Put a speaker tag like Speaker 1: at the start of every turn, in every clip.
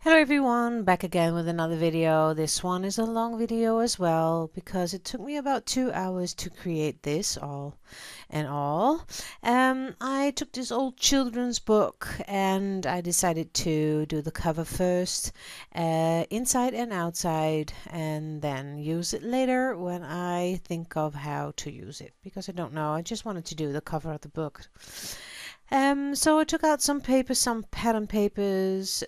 Speaker 1: Hello everyone, back again with another video. This one is a long video as well because it took me about 2 hours to create this all in all. I took this old children's book and I decided to do the cover first, inside and outside, and then use it later when I think of how to use it, because I don't know, I just wanted to do the cover of the book. So I took out some papers, some pattern papers,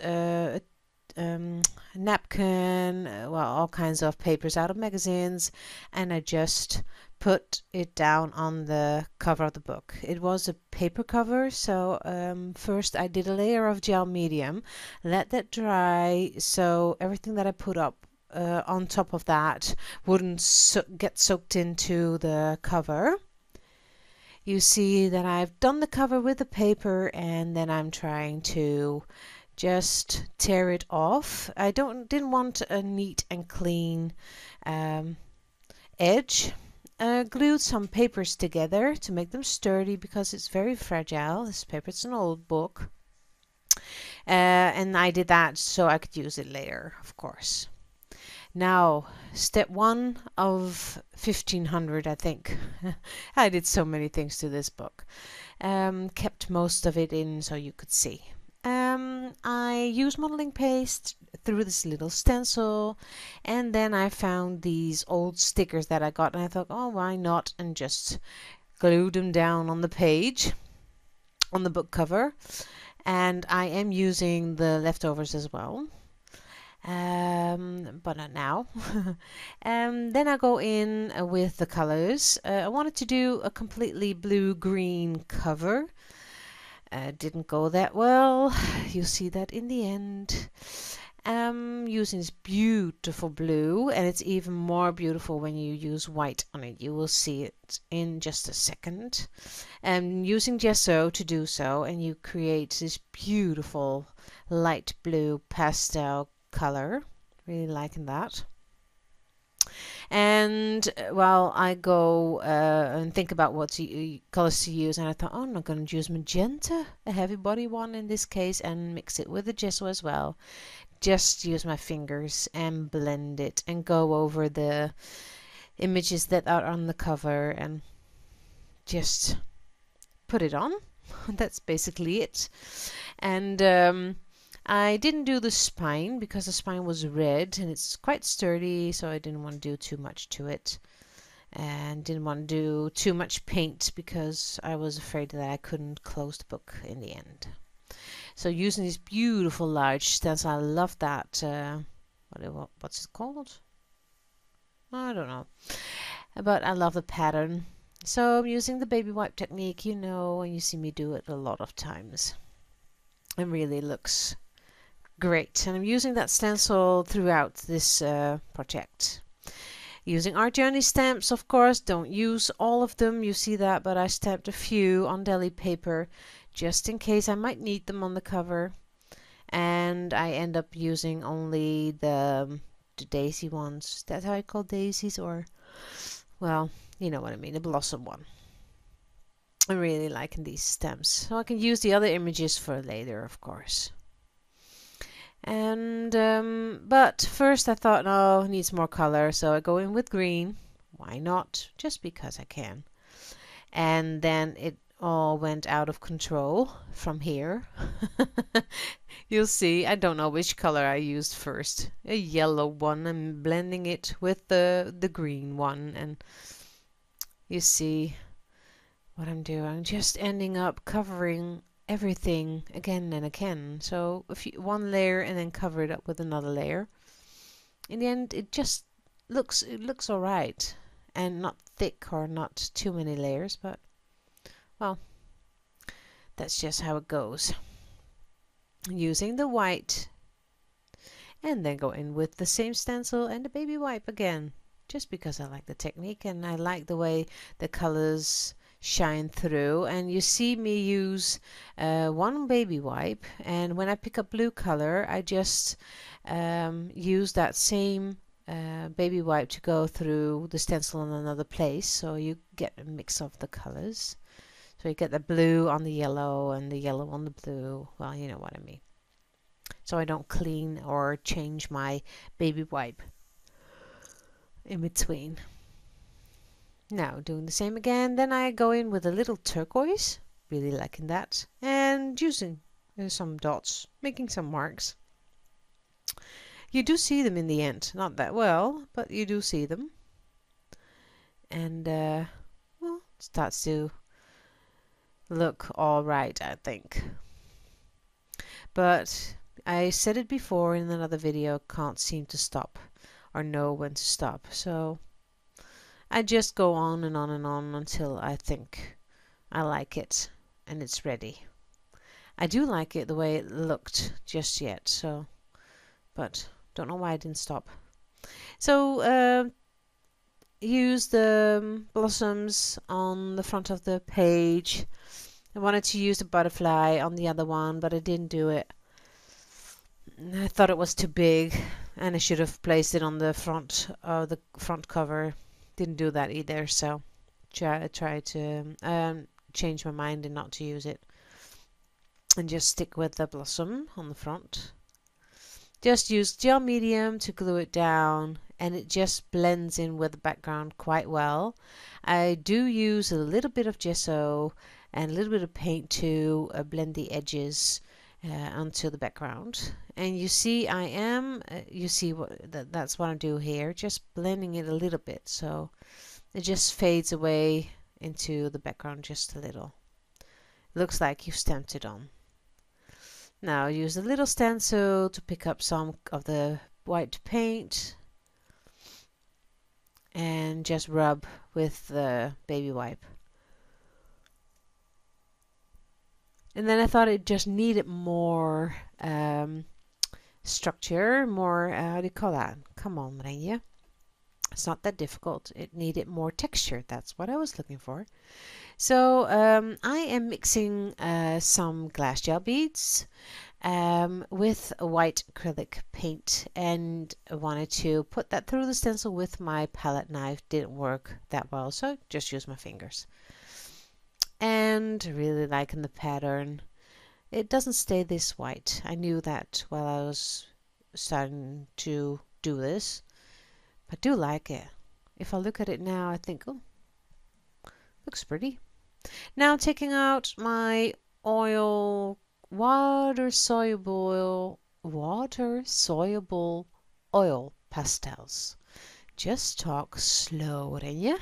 Speaker 1: napkin, well, all kinds of papers out of magazines, and I just put it down on the cover of the book. It was a paper cover, so first I did a layer of gel medium, let that dry, so everything that I put up on top of that wouldn't get soaked into the cover. You see that I've done the cover with the paper, and then I'm trying to just tear it off. I didn't want a neat and clean edge. Glued some papers together to make them sturdy because it's very fragile. This paper, it's an old book. And I did that so I could use it later, of course. Now, step 1 of 1500, I think. I did so many things to this book. Kept most of it in so you could see. I used modeling paste through this little stencil, and then I found these old stickers that I got, and I thought, oh, why not, and just glued them down on the page, on the book cover. And I am using the leftovers as well, but not now. Then I go in with the colors. I wanted to do a completely blue-green cover. Didn't go that well. You'll see that in the end. Using this beautiful blue, and it's even more beautiful when you use white on it. You will see it in just a second. Using gesso to do so, and you create this beautiful light blue pastel color. Really liking that. And well, I go and think about what colors to use, and I thought, oh, I'm not going to use magenta, a heavy body one in this case, and mix it with the gesso as well. Just use my fingers and blend it and go over the images that are on the cover and just put it on. That's basically it. And I didn't do the spine because the spine was red and it's quite sturdy, so I didn't want to do too much to it, and didn't want to do too much paint because I was afraid that I couldn't close the book in the end. So using this beautiful large stencil, I love that, what's it called? I don't know, but I love the pattern. So I'm using the baby wipe technique, you know, and you see me do it a lot of times. It really looks great, and I'm using that stencil throughout this project. Using Art Journey stamps, of course. Don't use all of them, you see that, but I stamped a few on deli paper just in case I might need them on the cover. And I end up using only the daisy ones. That's how I call daisies, or, well, you know what I mean, the blossom one. I'm really liking these stamps, so I can use the other images for later, of course. And but first I thought, no, it needs more color, so I go in with green. Why not? Just because I can. And then it all went out of control from here. You'll see, I don't know which color I used first. A yellow one. I'm blending it with the green one, and you see what I'm doing. I'm just ending up covering everything again and again. So one layer and then cover it up with another layer. In the end, it just looks all right, and not thick or not too many layers, but well, that's just how it goes. Using the white, and then go in with the same stencil and the baby wipe again, just because I like the technique and I like the way the colors shine through. And you see me use one baby wipe, and when I pick up blue color, I just use that same baby wipe to go through the stencil in another place, so you get a mix of the colors. So you get the blue on the yellow and the yellow on the blue. Well, you know what I mean. so I don't clean or change my baby wipe in between. Now doing the same again, then I go in with a little turquoise, really liking that, and using some dots, making some marks. You do see them in the end, not that well, but you do see them. And well, it starts to look all right, I think. But I said it before in another video, can't seem to stop or know when to stop. So I just go on and on and on until I think I like it and it's ready. I do like it the way it looked just yet, so, but don't know why I didn't stop. So use the blossoms on the front of the page. I wanted to use the butterfly on the other one, but I didn't do it. I thought it was too big, and I should have placed it on the front cover. Didn't do that either, so try to change my mind and not to use it, and just stick with the blossom on the front. Just use gel medium to glue it down, and it just blends in with the background quite well. I do use a little bit of gesso and a little bit of paint to blend the edges onto the background. And you see you see that's what I do here, just blending it a little bit so it just fades away into the background just a little. Looks like you've stamped it on. Now use a little stencil to pick up some of the white paint and just rub with the baby wipe. And then I thought it just needed more structure, more, how do you call that? Come on, Marije. It's not that difficult. It needed more texture. That's what I was looking for. So I am mixing some glass gel beads with a white acrylic paint, and I wanted to put that through the stencil with my palette knife. Didn't work that well, so just use my fingers. And really liking the pattern. It doesn't stay this white. I knew that while I was starting to do this, but I do like it. If I look at it now, I think, oh, looks pretty. Now taking out my water soluble oil pastels. Just talk slow, Renje.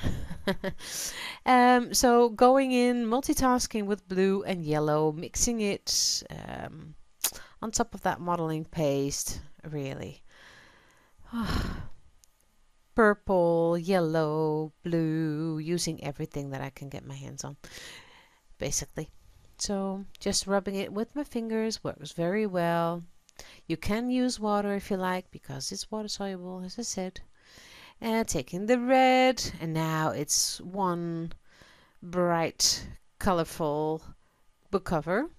Speaker 1: So going in, multitasking with blue and yellow, mixing it on top of that modeling paste, really. Purple, yellow, blue, using everything that I can get my hands on, basically. So just rubbing it with my fingers works very well. You can use water if you like, because it's water soluble, as I said. And taking the red, and now it's one bright, colorful book cover.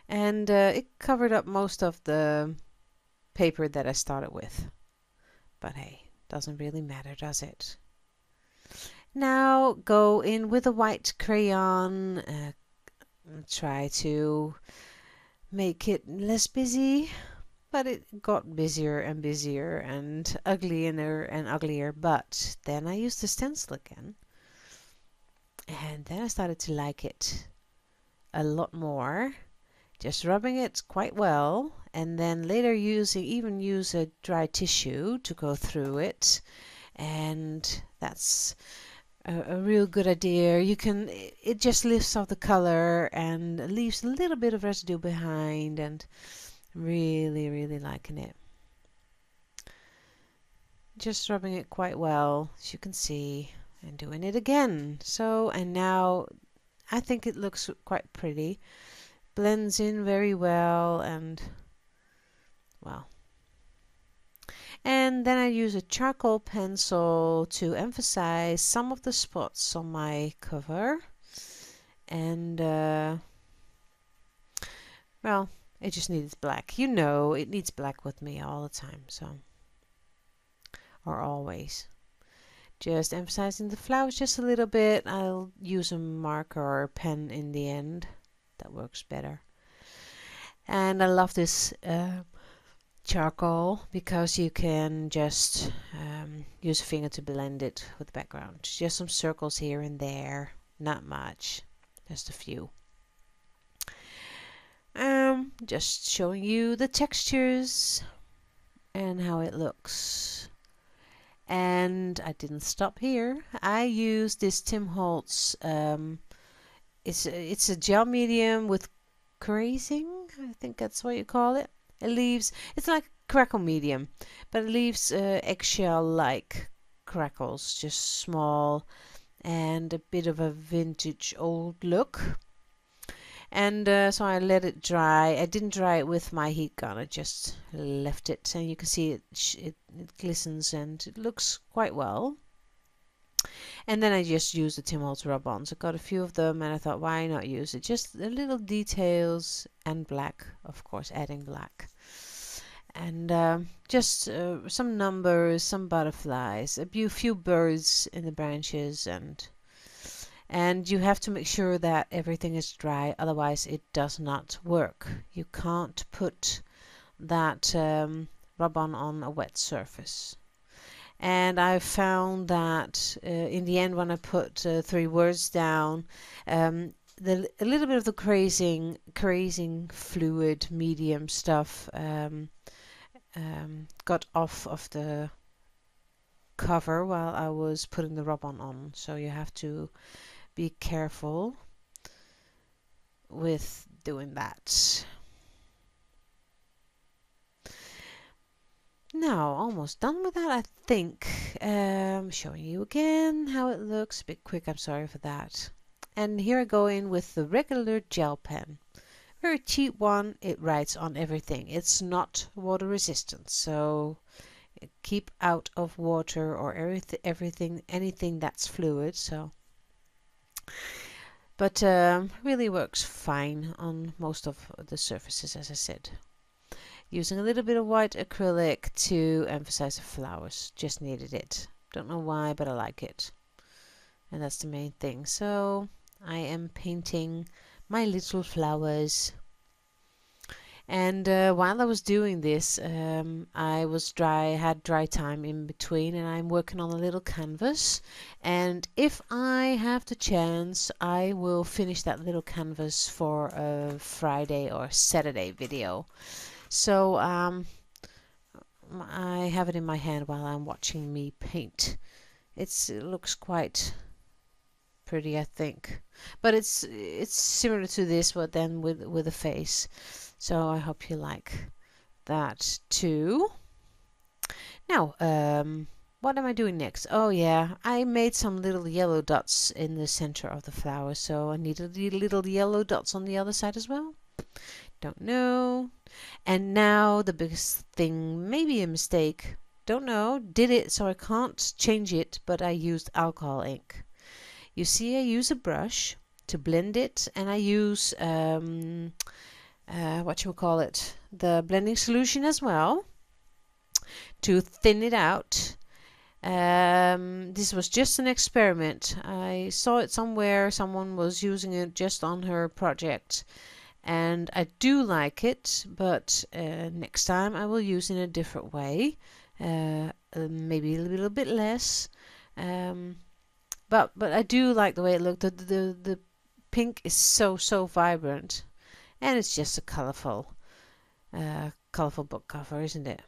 Speaker 1: And it covered up most of the paper that I started with. But hey, doesn't really matter, does it? Now go in with a white crayon. Try to make it less busy. But it got busier and busier and uglier and uglier. But then I used the stencil again. And then I started to like it a lot more. Just rubbing it quite well. And then later even use a dry tissue to go through it. And that's a real good idea. It just lifts off the color and leaves a little bit of residue behind. And really, really liking it. Just rubbing it quite well, as you can see, and doing it again. So, and now I think it looks quite pretty. Blends in very well, and well. And then I use a charcoal pencil to emphasize some of the spots on my cover. And, well, it just needs black. You know, it needs black with me all the time, so. Or always. Just emphasizing the flowers just a little bit. I'll use a marker or a pen in the end. That works better. And I love this charcoal because you can just use a finger to blend it with the background. Just some circles here and there, not much, just a few. Just showing you the textures and how it looks. And I didn't stop here. I used this Tim Holtz. It's a gel medium with crazing. I think that's what you call it. It leaves. It's like crackle medium, but it leaves eggshell-like crackles, just small and a bit of a vintage old look. And so I let it dry. I didn't dry it with my heat gun. I just left it, and you can see it glistens and it looks quite well. And then I just used the Tim Holtz rub-ons. I got a few of them, and I thought, why not use it? Just the little details and black, of course, adding black. And just some numbers, some butterflies, a few birds in the branches, and you have to make sure that everything is dry, otherwise it does not work. You can't put that rub-on on a wet surface. And I found that in the end, when I put 3 words down, a little bit of the crazing fluid medium stuff got off of the cover while I was putting the rub-on on. So you have to be careful with doing that. Now, almost done with that, I think. Showing you again how it looks. A bit quick, I'm sorry for that. And here I go in with the regular gel pen. Very cheap one. It writes on everything. It's not water resistant, so keep out of water or anything that's fluid. So, but really works fine on most of the surfaces, as I said. Using a little bit of white acrylic to emphasize the flowers. Just needed it. Don't know why, but I like it. And that's the main thing. So I am painting my little flowers. And while I was doing this, I had dry time in between, and I'm working on a little canvas. And if I have the chance, I will finish that little canvas for a Friday or Saturday video. So I have it in my hand while I'm watching me paint. It looks quite pretty, I think, but it's similar to this, but then with a face. So I hope you like that too. Now, what am I doing next? Oh yeah, I made some little yellow dots in the center of the flower, so I needed the little yellow dots on the other side as well. Don't know. And now the biggest thing, maybe a mistake, don't know, did it so I can't change it, but I used alcohol ink. You see, I use a brush to blend it, and I use what you call it, the blending solution as well to thin it out. This was just an experiment. I saw it somewhere, someone was using it just on her project. And I do like it, but next time I will use it in a different way, maybe a little bit less. But I do like the way it looked. The pink is so vibrant, and it's just a colorful book cover, isn't it?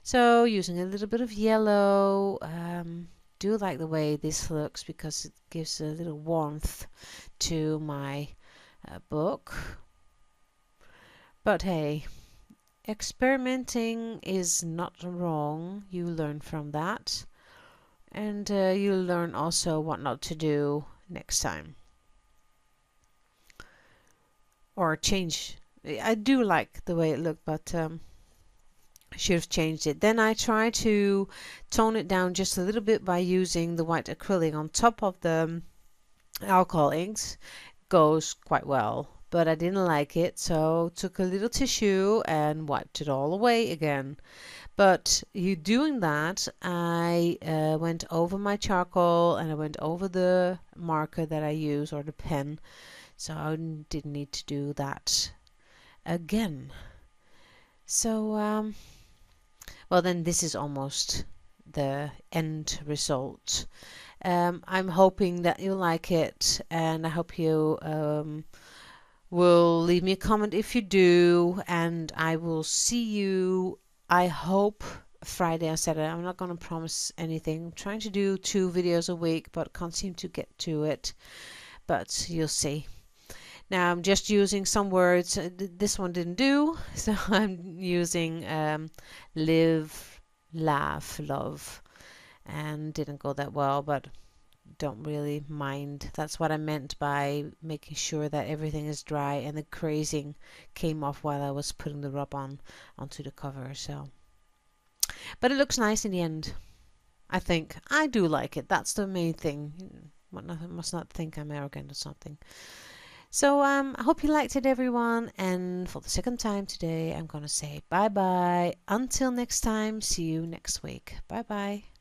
Speaker 1: So using a little bit of yellow. Do like the way this looks because it gives a little warmth to my book. But hey, experimenting is not wrong. You learn from that. And you learn also what not to do next time. Or change. I do like the way it looked, but I should have changed it. Then I try to tone it down just a little bit by using the white acrylic on top of the alcohol inks. Goes quite well. But I didn't like it, so took a little tissue and wiped it all away again. But doing that, I went over my charcoal and I went over the marker that I use, or the pen, so I didn't need to do that again. So, well, then this is almost the end result. I'm hoping that you like it, and I hope you will leave me a comment if you do, and I will see you, I hope, Friday or Saturday. I'm not going to promise anything. I'm trying to do 2 videos a week, but can't seem to get to it. But you'll see. Now I'm just using some words. This one didn't do, so I'm using live, laugh, love, and didn't go that well, but don't really mind. That's what I meant by making sure that everything is dry, and the crazing came off while I was putting the rub on onto the cover. So, but it looks nice in the end. I think I do like it. That's the main thing. Must not think I'm arrogant or something. So I hope you liked it, everyone, and for the second time today I'm gonna say bye bye until next time. See you next week. Bye bye.